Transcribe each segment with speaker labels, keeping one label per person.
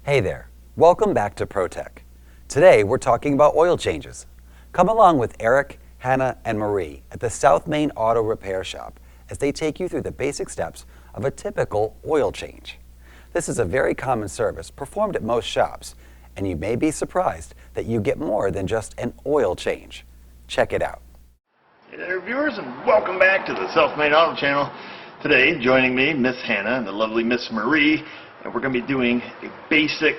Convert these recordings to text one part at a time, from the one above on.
Speaker 1: Hey there, welcome back to ProTech. Today we're talking about oil changes. Come along with Eric, Hannah, and Marie at the South Main Auto Repair Shop as they take you through the basic steps of a typical oil change. This is a very common service performed at most shops, and you may be surprised that you get more than just an oil change. Check it out.
Speaker 2: Hey there, viewers, and welcome back to the South Main Auto Channel. Today, joining me, Miss Hannah and the lovely Miss Marie, and we're going to be doing a basic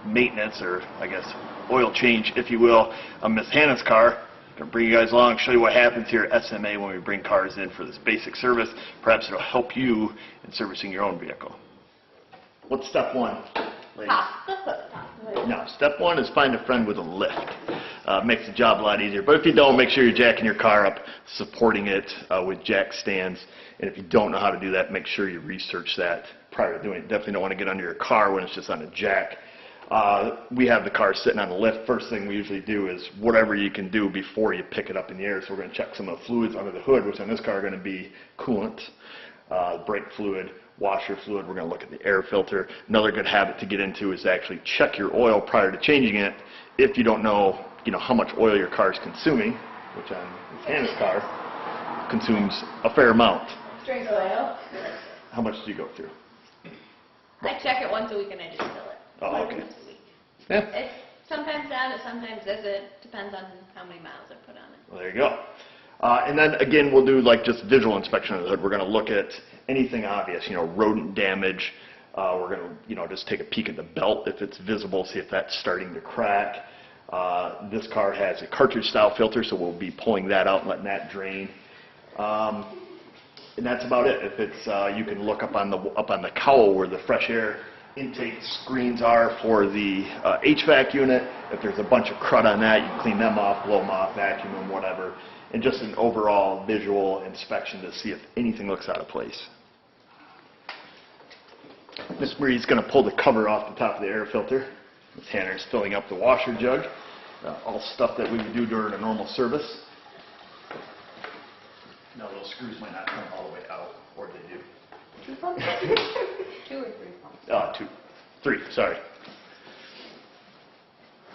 Speaker 2: maintenance, or I guess oil change, if you will, on Miss Hannah's car. I'm going to bring you guys along, show you what happens here at SMA when we bring cars in for this basic service. Perhaps it'll help you in servicing your own vehicle. What's step one, ladies? No, step one is find a friend with a lift. Makes the job a lot easier. But if you don't, make sure you're jacking your car up, supporting it with jack stands. And if you don't know how to do that, make sure you research that prior to doing it. Definitely don't want to get under your car when it's just on a jack. We have the car sitting on the lift. First thing we usually do is whatever you can do before you pick it up in the air. So we're going to check some of the fluids under the hood, which on this car are going to be coolant, brake fluid, washer fluid. We're going to look at the air filter. Another good habit to get into is actually check your oil prior to changing it if you don't know, how much oil your car is consuming, which on Miss Hannah's car consumes a fair amount.
Speaker 3: Straight oil.
Speaker 2: How much do you go through?
Speaker 3: I check it once a week and I just fill it.
Speaker 2: Oh, okay.
Speaker 3: Once a week.
Speaker 2: Yeah.
Speaker 3: It sometimes down, it sometimes doesn't. Depends on how many miles I put on it.
Speaker 2: Well, there you go. And then again, we'll do like just visual inspection of the hood. We're going to look at anything obvious, rodent damage. We're going to, just take a peek at the belt if it's visible, see if that's starting to crack. This car has a cartridge style filter, so we'll be pulling that out and letting that drain. And that's about it. If it's, you can look up on the cowl where the fresh air intake screens are for the HVAC unit. If there's a bunch of crud on that, you can clean them off, blow them off, vacuum them, whatever. And just an overall visual inspection to see if anything looks out of place. Miss Marie's going to pull the cover off the top of the air filter. Miss Hannah is filling up the washer jug. All stuff that we would do during a normal service. Now those screws might not come all the way out, or they do.
Speaker 3: 2 pumps? 2 or 3 pumps?
Speaker 2: 2. 3, sorry.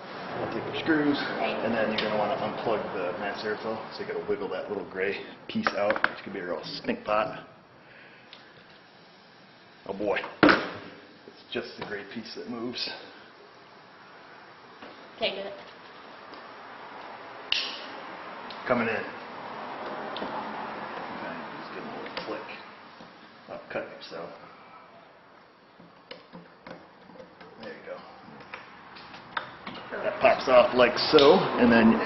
Speaker 2: I'll take the screws, and then you're going to want to unplug the mass airflow, so you got to wiggle that little gray piece out, which could be a real stink pot. Oh boy, it's just the gray piece that moves.
Speaker 3: Take it.
Speaker 2: Coming in. Just give it a little flick. Not cutting yourself. There you go. That pops off like so, and then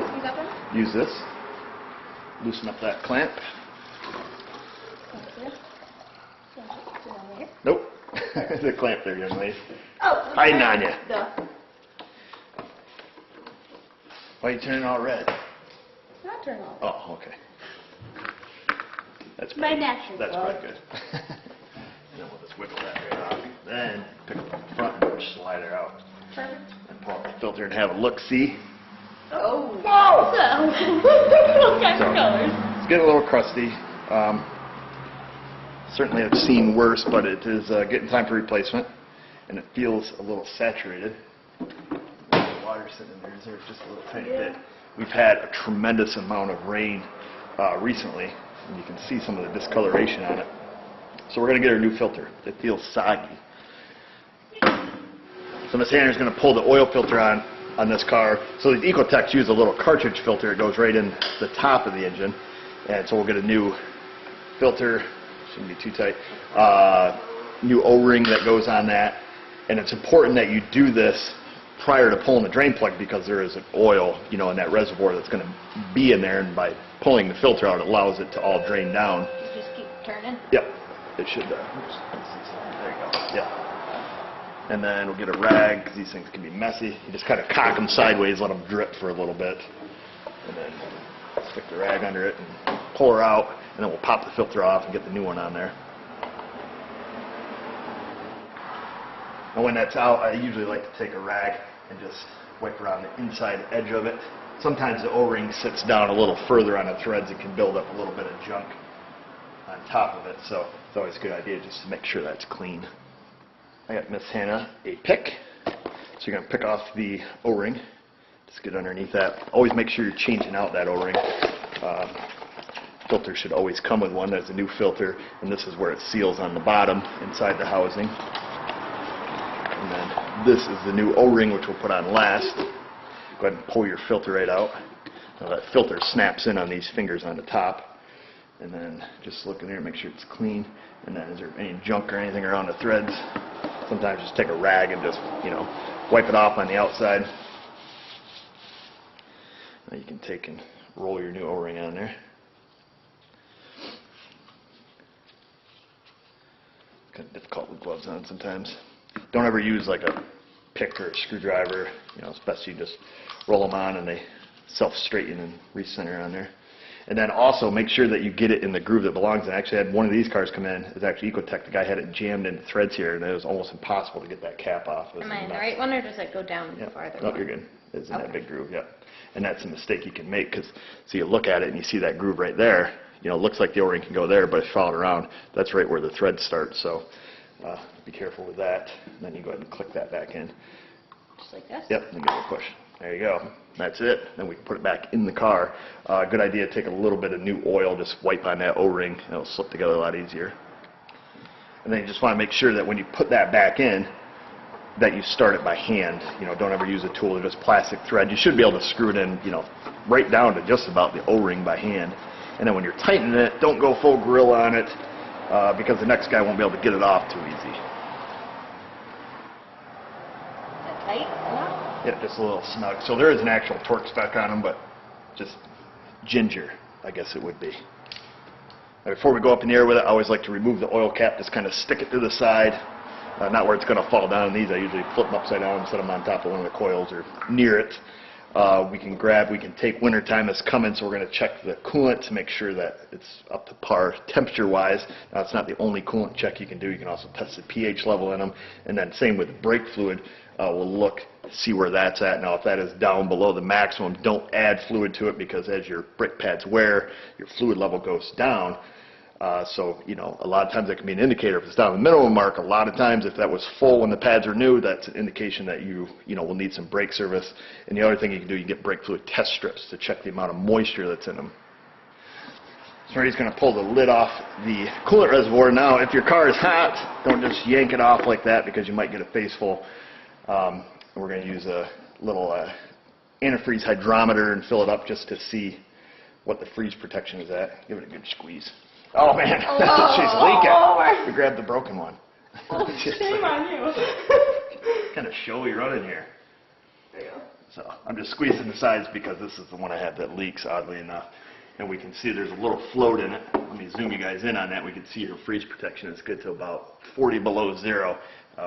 Speaker 2: use this. Loosen up that clamp. Nope. There's a clamp there, young lady.
Speaker 3: Oh,
Speaker 2: hiding on you.
Speaker 3: Duh.
Speaker 2: Why are you turning all red?
Speaker 3: Not turn off.
Speaker 2: Oh, okay. That's
Speaker 3: My
Speaker 2: pretty,
Speaker 3: natural
Speaker 2: that's
Speaker 3: glow.
Speaker 2: pretty good. And then we'll just wiggle that right off. Then pick up the front and slide her out.
Speaker 3: Perfect.
Speaker 2: And pull out the filter and have a look-see.
Speaker 3: Oh. Whoa! All kinds of colors.
Speaker 2: It's getting a little crusty. Certainly I've seen worse, but it is getting time for replacement. And it feels a little saturated. The water sitting in there is just a little tiny bit. We've had a tremendous amount of rain recently, and you can see some of the discoloration on it. So we're going to get our new filter. It feels soggy. So Miss Hannah's going to pull the oil filter on this car. So these Ecotechs use a little cartridge filter. It goes right in the top of the engine. And so we'll get a new filter. Shouldn't be too tight. New O-ring that goes on that. And it's important that you do this prior to pulling the drain plug, because there is oil, in that reservoir that's going to be in there, and by pulling the filter out, it allows it to all drain down.
Speaker 3: You just keep turning.
Speaker 2: Yep, it should. There you go. Yep. And then we'll get a rag, because these things can be messy. You just kind of cock them sideways, let them drip for a little bit, and then stick the rag under it and pull her out, and then we'll pop the filter off and get the new one on there. And when that's out, I usually like to take a rag and just wipe around the inside edge of it. Sometimes the O-ring sits down a little further on the threads. It can build up a little bit of junk on top of it, so it's always a good idea just to make sure that's clean. I got Miss Hannah a pick. So you're going to pick off the O-ring. Just get underneath that. Always make sure you're changing out that O-ring. Filter should always come with one. There's a new filter, and this is where it seals on the bottom inside the housing. And then this is the new O-ring, which we'll put on last. Go ahead and pull your filter right out. Now that filter snaps in on these fingers on the top. And then just look in there, make sure it's clean. And then is there any junk or anything around the threads? Sometimes just take a rag and just, wipe it off on the outside. Now you can take and roll your new O-ring on there. Kind of difficult with gloves on sometimes. Don't ever use like a pick or a screwdriver. It's best you just roll them on and they self-straighten and recenter on there. And then also make sure that you get it in the groove that belongs. And I actually had one of these cars come in. It was actually Ecotech. The guy had it jammed into threads here, and it was almost impossible to get that cap off.
Speaker 3: Am I in the right one, or does it go down farther?
Speaker 2: No, you're good. It's in that big groove, yeah. And that's a mistake you can make, because so you look at it and you see that groove right there. It looks like the O-ring can go there, but if you follow it around, that's right where the thread starts. So be careful with that. And then you go ahead and click that back in.
Speaker 3: Just like this?
Speaker 2: Yep, and give it a push. There you go. That's it. Then we can put it back in the car. Good idea to take a little bit of new oil, just wipe on that O-ring, and it'll slip together a lot easier. And then you just want to make sure that when you put that back in, that you start it by hand. Don't ever use a tool or just plastic thread. You should be able to screw it in, right down to just about the O-ring by hand. And then when you're tightening it, don't go full grill on it, because the next guy won't be able to get it off too easy.
Speaker 3: Is that tight enough?
Speaker 2: Yeah, just a little snug. So there is an actual torque spec on them, but just ginger, I guess it would be. Now, before we go up in the air with it, I always like to remove the oil cap, just kind of stick it to the side, not where it's going to fall down. These I usually flip them upside down and set them on top of one of the coils or near it. We can take wintertime is coming, so we're going to check the coolant to make sure that it's up to par temperature-wise. Now, it's not the only coolant check you can do. You can also test the pH level in them, and then same with brake fluid. We'll look, see where that's at. Now, if that is down below the maximum, don't add fluid to it, because as your brake pads wear, your fluid level goes down. So, a lot of times that can be an indicator. If it's down the minimum mark, a lot of times if that was full when the pads are new, that's an indication that you will need some brake service. And the other thing you can do, you can get brake fluid test strips to check the amount of moisture that's in them. So he's going to pull the lid off the coolant reservoir. Now, if your car is hot, don't just yank it off like that, because you might get a face full. We're going to use a little antifreeze hydrometer and fill it up just to see what the freeze protection is at. Give it a good squeeze. Oh man, she's leaking. We grabbed the broken one.
Speaker 3: Shame on you.
Speaker 2: Kind of showy running here.
Speaker 3: There you go.
Speaker 2: So I'm just squeezing the sides because this is the one I have that leaks, oddly enough. And we can see there's a little float in it. Let me zoom you guys in on that. We can see your freeze protection is good to about 40 below zero,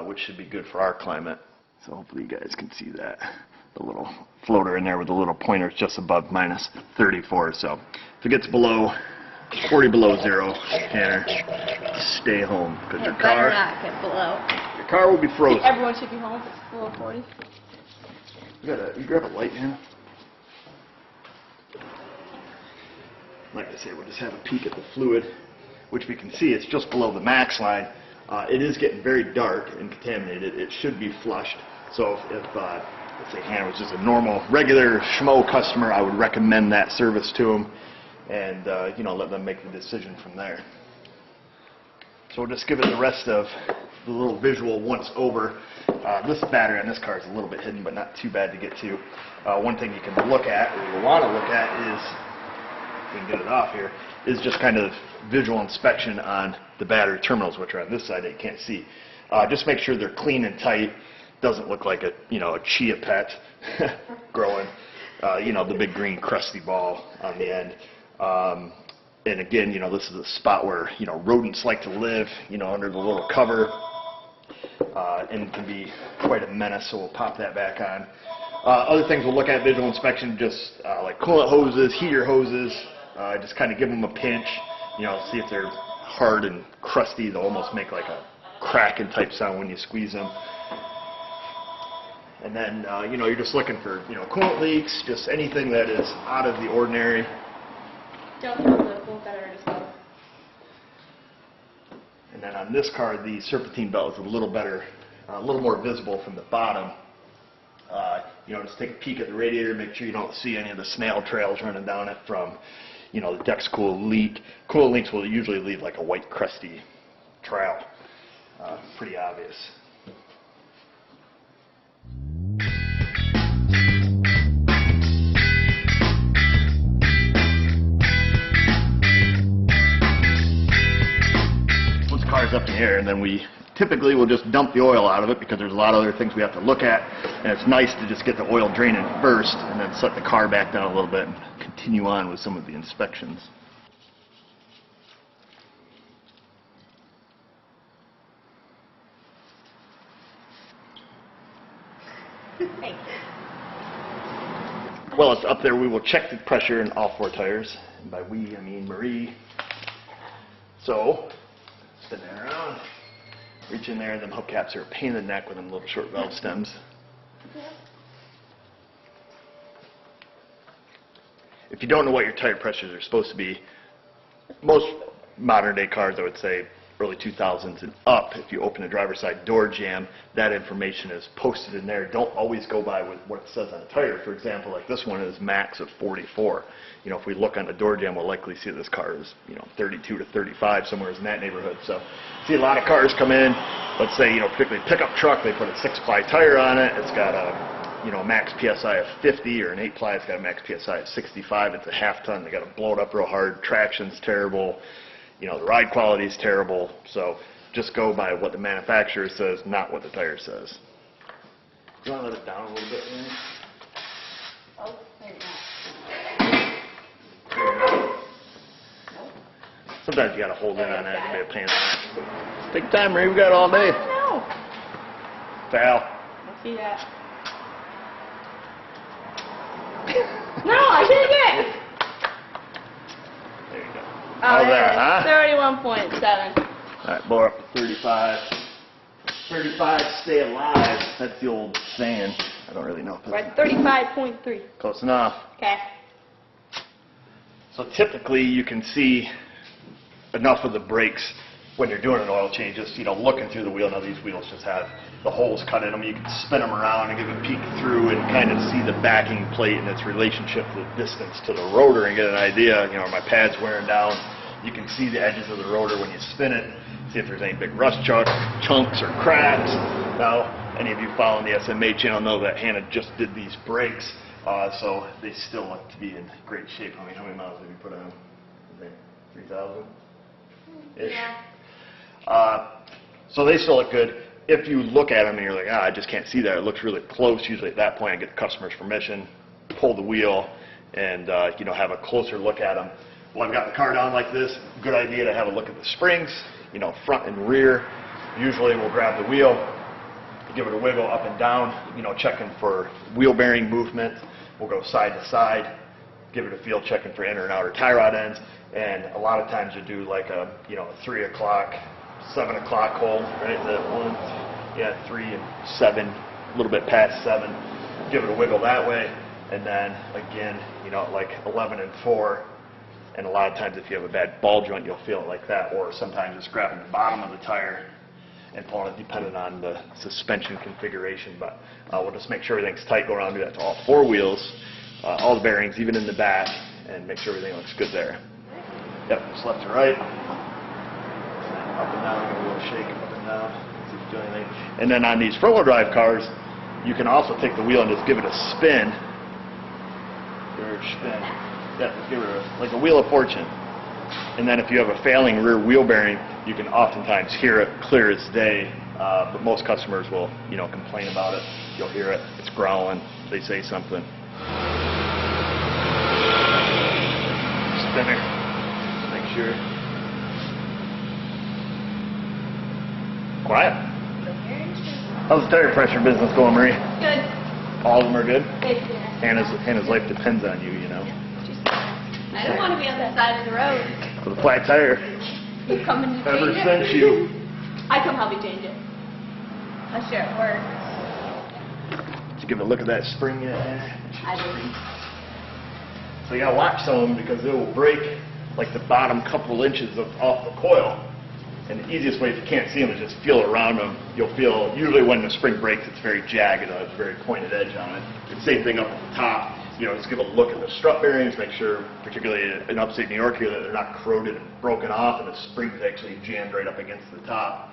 Speaker 2: which should be good for our climate. So hopefully you guys can see that. The little floater in there with the little pointer is just above minus 34. So if it gets below 40 below zero, Tanner, stay home, because your
Speaker 3: better not get below.
Speaker 2: your car will be frozen.
Speaker 3: Everyone should be home if it's below 40.
Speaker 2: You grab a light, Hannah? Like I say, we'll just have a peek at the fluid, which we can see it's just below the max line. It is getting very dark and contaminated. It should be flushed. So if let's say Hannah was just a normal, regular schmo customer, I would recommend that service to them, and let them make the decision from there. So we'll just give it the rest of the little visual once over. This battery on this car is a little bit hidden, but not too bad to get to. One thing you can look at, or you want to look at, is, if we can get it off here, is just kind of visual inspection on the battery terminals, which are on this side that you can't see. Just make sure they're clean and tight. Doesn't look like a chia pet growing. The big green crusty ball on the end. And again, this is a spot where rodents like to live, under the little cover, and can be quite a menace. So we'll pop that back on. Other things we'll look at visual inspection, just like coolant hoses, heater hoses. Just kind of give them a pinch, see if they're hard and crusty. They'll almost make like a cracking type sound when you squeeze them. And then, you're just looking for, coolant leaks, just anything that is out of the ordinary.
Speaker 3: Don't throw the cool better as well.
Speaker 2: And then on this car, the serpentine belt is a little better, a little more visible from the bottom Just take a peek at the radiator, make sure you don't see any of the snail trails running down it from, the deck's coolant leak. Coolant leaks will usually leave like a white crusty trail. Pretty obvious. Once the car's up in the air, and then we typically will just dump the oil out of it because there's a lot of other things we have to look at, and it's nice to just get the oil draining first and then set the car back down a little bit and continue on with some of the inspections. While it's up there, we will check the pressure in all 4 tires, and by we I mean Marie. So spin that around. Reach in there, them hubcaps are a pain in the neck with them little short valve stems. If you don't know what your tire pressures are supposed to be, most modern day cars, I would say early 2000s and up, if you open a driver's side door jamb, that information is posted in there. Don't always go by with what it says on the tire. For example, like this one is max of 44. If we look on the door jamb, we'll likely see this car is 32 to 35, somewhere in that neighborhood. So see a lot of cars come in, let's say particularly pickup truck, they put a 6-ply tire on it, it's got a max PSI of 50, or an 8-ply, it's got a max PSI of 65, it's a half ton, they got to blow it up real hard, traction's terrible, the ride quality is terrible. So just go by what the manufacturer says, not what the tire says. Do you want to let it down a little bit, Amy?
Speaker 3: Oh, there you go.
Speaker 2: Sometimes you got to hold in on that and be a pain in the ass. Take time, Marie. We got all day.
Speaker 3: No.
Speaker 2: Foul.
Speaker 3: I see that. No, I didn't get it.
Speaker 2: There you go.
Speaker 3: Oh,
Speaker 2: How's that, huh?
Speaker 3: 31.7.
Speaker 2: All right, blow up to 35. 35, stay alive. That's the old saying. I don't really know.
Speaker 3: We're at 35.3.
Speaker 2: Close enough.
Speaker 3: Okay.
Speaker 2: So typically you can see enough of the brakes when you're doing an oil change, just looking through the wheel. Now these wheels just have the holes cut in them. You can spin them around and give a peek through and kind of see the backing plate and its relationship to the distance to the rotor and get an idea. Are my pads wearing down? You can see the edges of the rotor when you spin it. See if there's any big rust chunks or cracks. Now, any of you following the SMA channel know that Hannah just did these brakes, so they still look to be in great shape. How many miles did you put on them? 3,000-ish?
Speaker 3: Yeah.
Speaker 2: So they still look good. If you look at them and you're like, I just can't see that, it looks really close, usually at that point I get the customer's permission, pull the wheel, and have a closer look at them. Well, I've got the car down like this, good idea to have a look at the springs, front and rear. Usually we'll grab the wheel, give it a wiggle up and down, checking for wheel bearing movement. We'll go side to side, give it a feel, checking for inner and outer tie rod ends. And a lot of times you do like a 3 o'clock, 7 o'clock hole, right? The 3 and 7, a little bit past 7. Give it a wiggle that way, and then again, like 11 and 4. And a lot of times if you have a bad ball joint, you'll feel it like that. Or sometimes it's grabbing the bottom of the tire and pulling it, depending on the suspension configuration. But we'll just make sure everything's tight. Go around and do that to all 4 wheels, all the bearings, even in the back, and make sure everything looks good there. Yep, just left to right. Up and down, give it a little shake, up and down, see if you do anything. And then on these front-wheel drive cars, you can also take the wheel and just give it a spin. Give it a spin. Yeah, just give it like a wheel of fortune. And then if you have a failing rear wheel bearing, you can oftentimes hear it clear as day. But most customers will, complain about it. You'll hear it. It's growling. They say something. Spinner. Make sure. Quiet. How's the tire pressure business going, Marie?
Speaker 3: Good.
Speaker 2: All of them are good?
Speaker 3: Good.
Speaker 2: Hannah's life depends on you,
Speaker 3: I don't want to be on that side of the road.
Speaker 2: With a flat tire.
Speaker 3: You coming to change
Speaker 2: Ever
Speaker 3: it?
Speaker 2: since you.
Speaker 3: I can help you change it. I'm sure it works.
Speaker 2: Did you give it a look at that spring yet, Hannah?
Speaker 3: I did.
Speaker 2: So you gotta watch some of them because they will break like the bottom couple inches off the coil. And the easiest way, if you can't see them, is just feel around them. You'll feel, usually when the spring breaks, it's very jagged, it's a very pointed edge on it. And same thing up at the top. Just give a look at the strut bearings, make sure, particularly in upstate New York here, that they're not corroded and broken off and the spring's actually jammed right up against the top.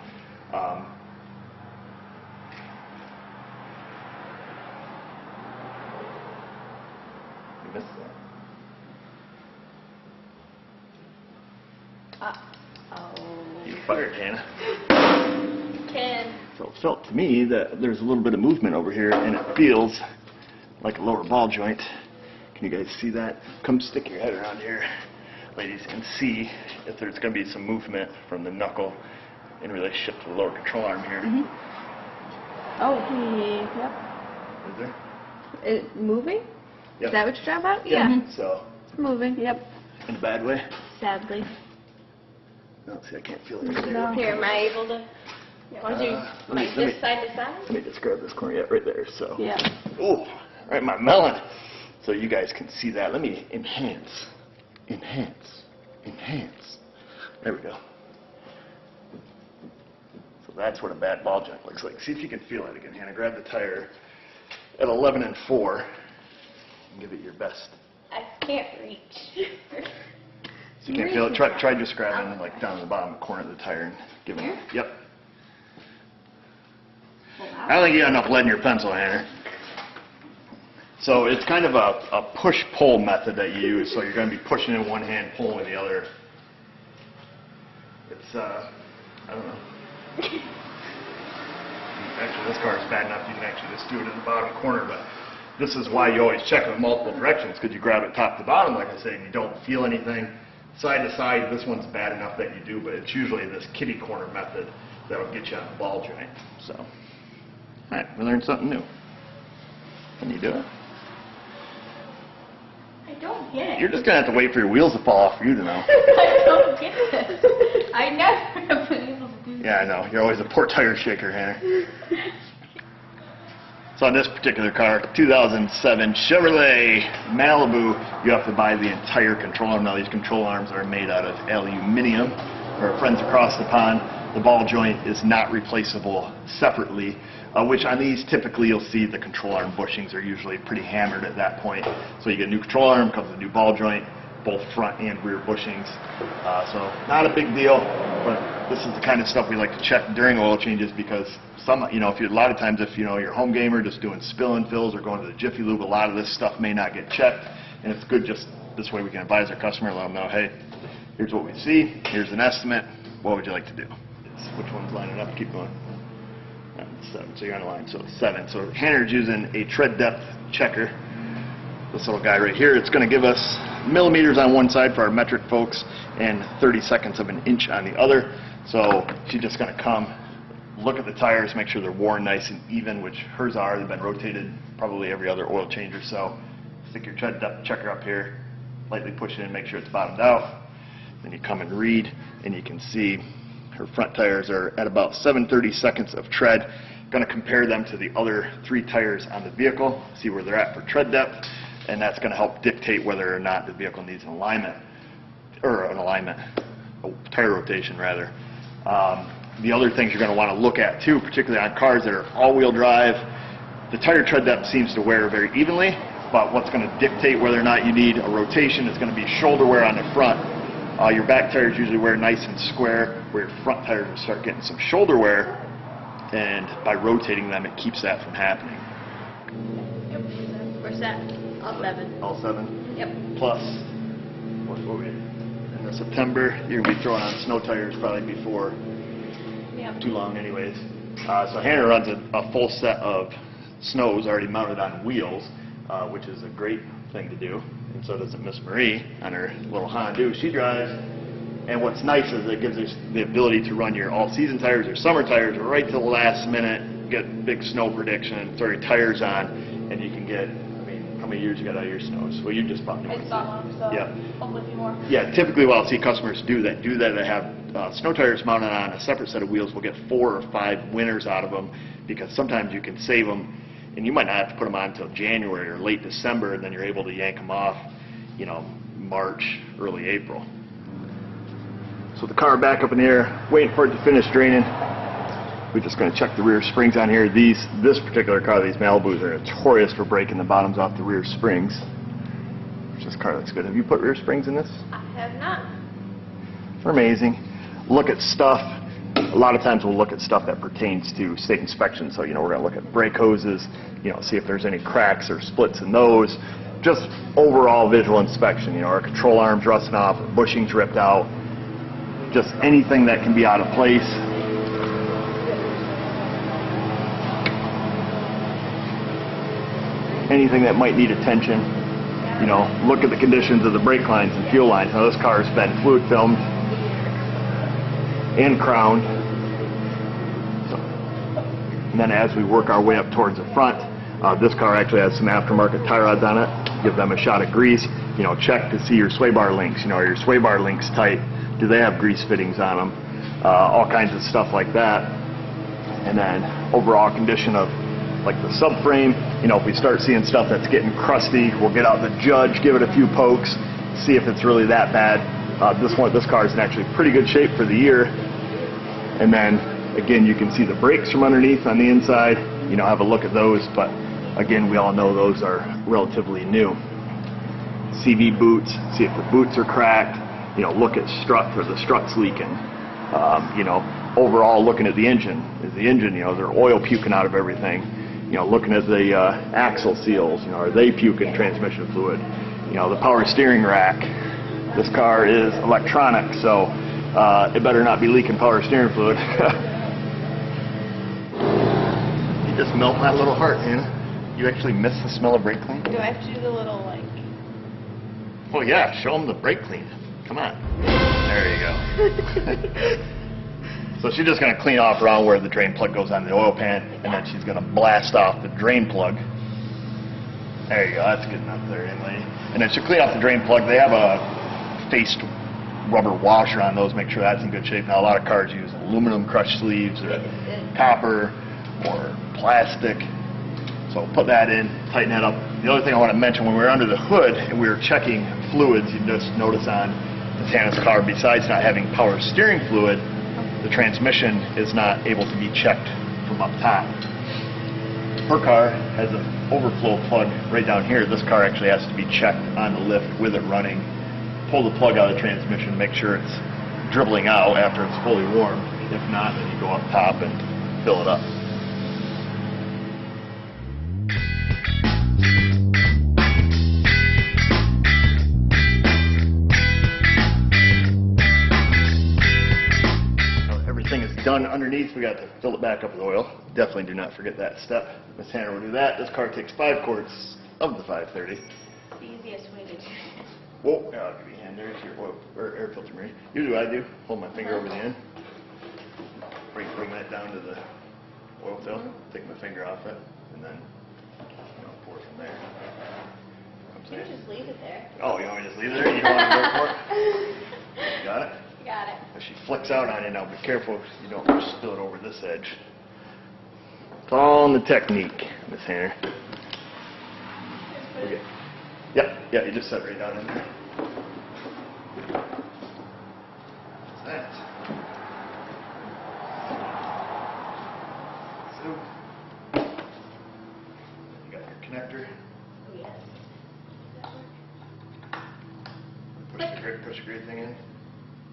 Speaker 2: You missed that.
Speaker 3: Oh.
Speaker 2: You fired, Hannah.
Speaker 3: 10.
Speaker 2: So it felt to me that there's a little bit of movement over here, and it feels like a lower ball joint. Can you guys see that? Come stick your head around here, ladies, and see if there's going to be some movement from the knuckle in relationship to the lower control arm here.
Speaker 3: Oh, yep.
Speaker 2: Is there?
Speaker 3: It moving?
Speaker 2: Yep.
Speaker 3: Is that what you're talking about?
Speaker 2: Yeah.
Speaker 3: Yeah.
Speaker 2: So,
Speaker 3: It's moving, yep.
Speaker 2: in a bad way?
Speaker 3: Sadly.
Speaker 2: No, see, I can't feel it right there.
Speaker 3: No. Here, am I able to? Why don't you,
Speaker 2: let me-
Speaker 3: like
Speaker 2: let
Speaker 3: this
Speaker 2: me-
Speaker 3: side to side?
Speaker 2: Let me just grab this corner, right there. So,
Speaker 3: Yeah.
Speaker 2: oh, right in my melon. So you guys can see that. Let me enhance. There we go. So that's what a bad ball joint looks like. See if you can feel it again, Hannah. Grab the tire at 11 and 4 and give it your best.
Speaker 3: I can't reach.
Speaker 2: So you can't feel it. Try just grabbing like down the bottom corner of the tire and giving it. Yep. I don't think you got enough lead in your pencil, Hannah. So it's kind of a push-pull method that you use. So you're going to be pushing in one hand, pulling with the other. It's, I don't know. Actually, this car is bad enough you can actually just do it in the bottom corner, but this is why you always check in multiple directions, because you grab it top to bottom, like I say, and you don't feel anything. Side to side, this one's bad enough that you do, but it's usually this kitty corner method that will get you on the ball joint. So, all right, we learned something new. Can you do it?
Speaker 3: I don't get it.
Speaker 2: You're just going to have to wait for your wheels to fall off for you to know.
Speaker 3: I don't get this. I never have been able to do this.
Speaker 2: Yeah, I know. You're always a poor tire shaker, Hannah. So on this particular car, 2007 Chevrolet Malibu, you have to buy the entire control arm. Now these control arms are made out of aluminum. For our friends across the pond, the ball joint is not replaceable separately, which on these typically you'll see the control arm bushings are usually pretty hammered at that point. So you get a new control arm, comes with a new ball joint, both front and rear bushings. So not a big deal, but this is the kind of stuff we like to check during oil changes, because if you, a lot of times if you're a home gamer just doing spill and fills or going to the Jiffy Lube, a lot of this stuff may not get checked, and it's good just this way we can advise our customer, let them know, hey, here's what we see, here's an estimate, what would you like to do? Which one's lining up? Keep going. 7, so you're on the line, so 7. So Hannah's using a tread depth checker. This little guy right here, it's going to give us millimeters on one side for our metric folks and 30 of an inch on the other. So she's just going to come, look at the tires, make sure they're worn nice and even, which hers are. They've been rotated probably every other oil change or so. Stick your tread depth checker up here, lightly push it in, make sure it's bottomed out. Then you come and read, and you can see her front tires are at about 7/32 of tread. Going to compare them to the other 3 tires on the vehicle, see where they're at for tread depth, and that's going to help dictate whether or not the vehicle needs a tire rotation rather. The other things you're going to want to look at too, particularly on cars that are all-wheel drive, the tire tread depth seems to wear very evenly, but what's going to dictate whether or not you need a rotation is going to be shoulder wear on the front. Your back tires usually wear nice and square, where your front tires will start getting some shoulder wear, and by rotating them, it keeps that from happening.
Speaker 3: Yep. We're set. All 7.
Speaker 2: All 7?
Speaker 3: Yep.
Speaker 2: Plus, what we in September, you're going to be throwing on snow tires probably before
Speaker 3: Yep.
Speaker 2: too long anyways. So Hannah runs a full set of snows already mounted on wheels, which is a great thing to do. And so does Miss Marie on her little Honda she drives. And what's nice is it gives us the ability to run your all-season tires or summer tires right to the last minute, get big snow prediction, throw your tires on, and you can get, how many years you got out of your snows? Well, you just bought new
Speaker 3: I
Speaker 2: ones.
Speaker 3: saw one, so
Speaker 2: Yeah.
Speaker 3: hopefully a few more.
Speaker 2: Yeah, typically what I'll see customers do that have snow tires mounted on a separate set of wheels. We'll get 4 or 5 winters out of them, because sometimes you can save them, and you might not have to put them on until January or late December, and then you're able to yank them off, March, early April. So So the car back up in the air, waiting for it to finish draining. We're just going to check the rear springs on here. This particular car, these Malibus, are notorious for breaking the bottoms off the rear springs. This car looks good. Have you put rear springs in this?
Speaker 3: I have not.
Speaker 2: They're amazing. Look at stuff. A lot of times we'll look at stuff that pertains to state inspection. So, we're going to look at brake hoses, see if there's any cracks or splits in those. Just overall visual inspection. Our control arms rusting off, bushings ripped out, just anything that can be out of place. Anything that might need attention. Look at the conditions of the brake lines and fuel lines. Now this car has been fluid filmed and crowned. And then as we work our way up towards the front, this car actually has some aftermarket tie rods on it. Give them a shot of grease. Check to see your sway bar links. Are your sway bar links tight? Do they have grease fittings on them? All kinds of stuff like that. And then overall condition of like the subframe. If we start seeing stuff that's getting crusty, we'll get out the judge, give it a few pokes, see if it's really that bad. This car is in actually pretty good shape for the year. And then again, you can see the brakes from underneath on the inside. Have a look at those, but again, we all know those are relatively new. CV boots, see if the boots are cracked. Look at strut for the struts leaking. Overall, looking at the engine, is the engine, there oil puking out of everything. Looking at the axle seals, are they puking transmission fluid? The power steering rack. This car is electronic, so it better not be leaking power steering fluid. You just melt my little heart, Hannah. You actually miss the smell of brake clean?
Speaker 3: Do I have to do the little,
Speaker 2: Well, yeah, show them the brake clean. Come on. There you go. So she's just going to clean off around where the drain plug goes on the oil pan, and then she's going to blast off the drain plug. There you go, that's good enough there, lady. And then she'll clean off the drain plug. They have a faced rubber washer on those, make sure that's in good shape. Now a lot of cars use aluminum crush sleeves or copper or plastic. So put that in, tighten that up. The other thing I want to mention, when we were under the hood and we were checking fluids, you just notice on the Hannah's car, besides not having power steering fluid, the transmission is not able to be checked from up top. Her car has an overflow plug right down here. This car actually has to be checked on the lift with it running. Pull the plug out of the transmission, make sure it's dribbling out after it's fully warm. If not, then you go up top and fill it up. Done underneath, we got to fill it back up with oil. Definitely do not forget that step. Miss Hannah will do that. This car takes 5 quarts of the 530.
Speaker 3: the easiest way to do it.
Speaker 2: Whoa, yeah, I'll give you a hand there if your oil or air filter, Mary. Usually what I do, hold my finger over the end, bring that down to the oil fill, take my finger off it, and then pour it from there.
Speaker 3: You can just leave it there.
Speaker 2: Oh, you want me to just leave it there? You don't want to work for it? Got it?
Speaker 3: Got it.
Speaker 2: If she flicks out on you now, be careful you don't spill it over this edge. It's all in the technique, Miss Hannah. Okay. Yeah, you just set it right down in there. That's that. So, you got your connector.
Speaker 3: Oh, yes.
Speaker 2: Push the gray thing in.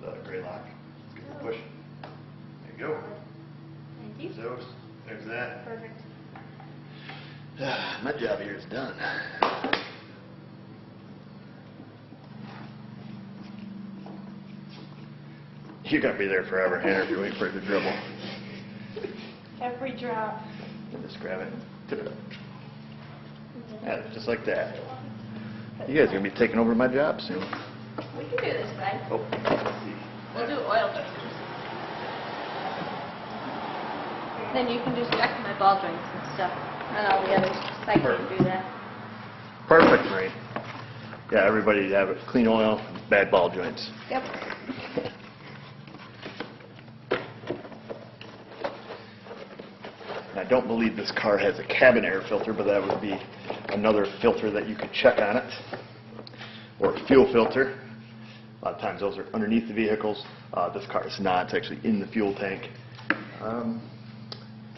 Speaker 2: The gray lock. Give it a push. There you go.
Speaker 3: Thank you.
Speaker 2: So, there's that.
Speaker 3: Perfect.
Speaker 2: My job here is done. You're going to be there forever, Hannah, if you wait for it to dribble.
Speaker 3: Every drop.
Speaker 2: And just grab it, tip it up. Yeah, just like that. You guys are going to be taking over my job soon.
Speaker 3: We can do this, bud.
Speaker 2: Oh, let's see.
Speaker 3: We'll do oil changes. Then you can just check my ball joints and stuff. And all the others. I can do that.
Speaker 2: Perfect, Marie. Yeah, everybody have clean oil, bad ball joints.
Speaker 3: Yep.
Speaker 2: I don't believe this car has a cabin air filter, but that would be another filter that you could check on it. Or a fuel filter. A lot of times those are underneath the vehicles. This car is not. It's actually in the fuel tank.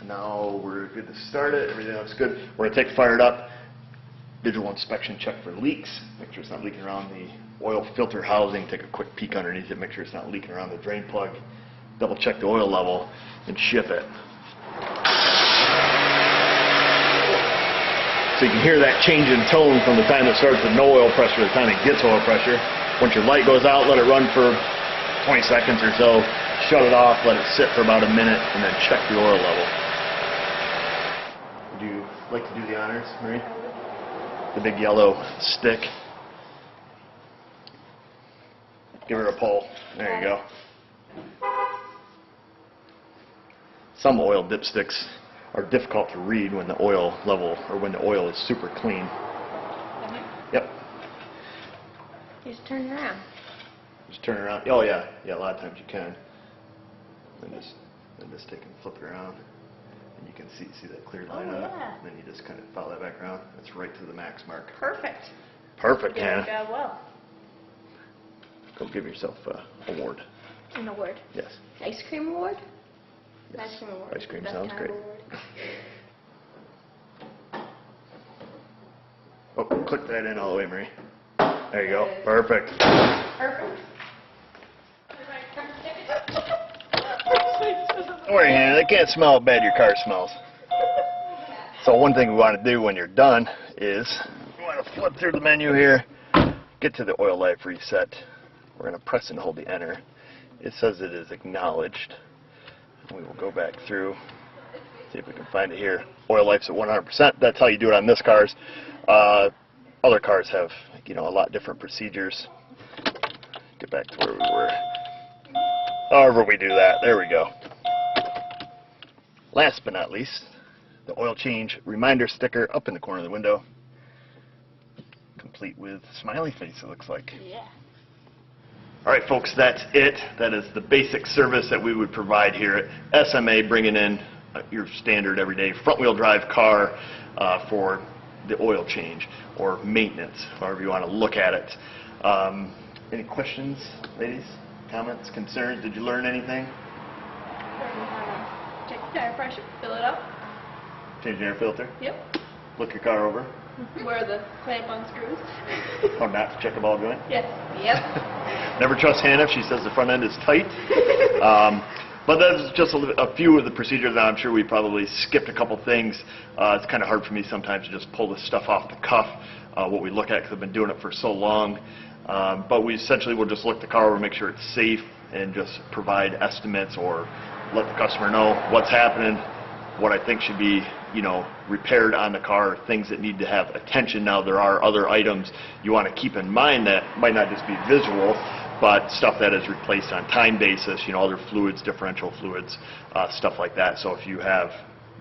Speaker 2: Now we're good to start it. Everything looks good. We're going to take fired up. Visual inspection check for leaks. Make sure it's not leaking around the oil filter housing. Take a quick peek underneath it. Make sure it's not leaking around the drain plug. Double check the oil level and ship it. So you can hear that change in tone from the time it starts with no oil pressure to the time it gets oil pressure. Once your light goes out, let it run for 20 seconds or so. Shut it off, let it sit for about a minute, and then check the oil level. Would you like to do the honors, Marie? The big yellow stick. Give her a pull. There you go. Some oil dipsticks are difficult to read when the oil level, or when the oil is super clean. Yep.
Speaker 3: Just turn it around.
Speaker 2: Just turn it around. Oh yeah, yeah. A lot of times you can. Then just take and flip it around, and you can see that clear line on it.
Speaker 3: Yeah.
Speaker 2: And then you just kind of follow that back around. That's right to the max mark.
Speaker 3: Perfect.
Speaker 2: Perfect,
Speaker 3: You did your
Speaker 2: Hannah.
Speaker 3: job well.
Speaker 2: Go give yourself an award.
Speaker 3: An award.
Speaker 2: Yes.
Speaker 3: Ice cream award?
Speaker 2: Yes.
Speaker 3: Ice cream award.
Speaker 2: Ice cream
Speaker 3: Best
Speaker 2: sounds
Speaker 3: kind
Speaker 2: great.
Speaker 3: of award.
Speaker 2: Oh, click that in all the way, Marie. There you go. Perfect.
Speaker 3: Perfect.
Speaker 2: Don't worry, Hannah. They can't smell how bad your car smells. So one thing we want to do when you're done is we want to flip through the menu here, get to the oil life reset. We're going to press and hold the enter. It says it is acknowledged. We will go back through, see if we can find it here. Oil life's at 100%. That's how you do it on this cars. Other cars have, a lot different procedures. Get back to where we were. However we do that, there we go. Last but not least, the oil change reminder sticker up in the corner of the window, complete with smiley face, it looks like.
Speaker 3: Yeah.
Speaker 2: All right, folks, that's it. That is the basic service that we would provide here at SMA, bringing in your standard everyday front-wheel drive car for the oil change or maintenance, however you want to look at it. Any questions, ladies? Comments, concerns? Did you learn anything?
Speaker 3: Check the tire pressure, fill it up.
Speaker 2: Change the air filter?
Speaker 3: Yep.
Speaker 2: Look your car over?
Speaker 3: Where the clamp on screws.
Speaker 2: Oh, not to check a ball joint?
Speaker 3: Yes. Yep.
Speaker 2: Never trust Hannah if she says the front end is tight. But that's just a few of the procedures that I'm sure we probably skipped a couple things. It's kind of hard for me sometimes to just pull this stuff off the cuff, what we look at, because I've been doing it for so long. But we essentially will just look the car over, make sure it's safe, and just provide estimates or let the customer know what's happening, what I think should be, repaired on the car, things that need to have attention. Now, there are other items you want to keep in mind that might not just be visual, but stuff that is replaced on time basis, other fluids, differential fluids, stuff like that. So if you have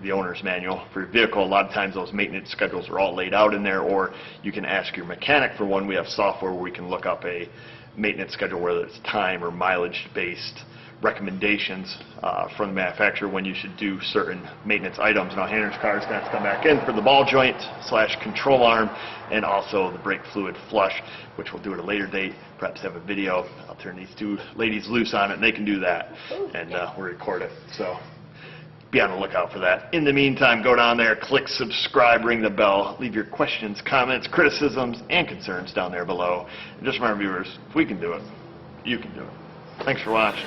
Speaker 2: the owner's manual for your vehicle, a lot of times those maintenance schedules are all laid out in there, or you can ask your mechanic for one. We have software where we can look up a maintenance schedule, whether it's time or mileage based recommendations from the manufacturer when you should do certain maintenance items. Now, Hannah's car is going to have to come back in for the ball joint / control arm, and also the brake fluid flush, which we'll do at a later date. Perhaps have a video. I'll turn these two ladies loose on it, and they can do that, and we'll record it. So be on the lookout for that. In the meantime, go down there, click subscribe, ring the bell, leave your questions, comments, criticisms, and concerns down there below. And just remember, viewers, if we can do it, you can do it. Thanks for watching.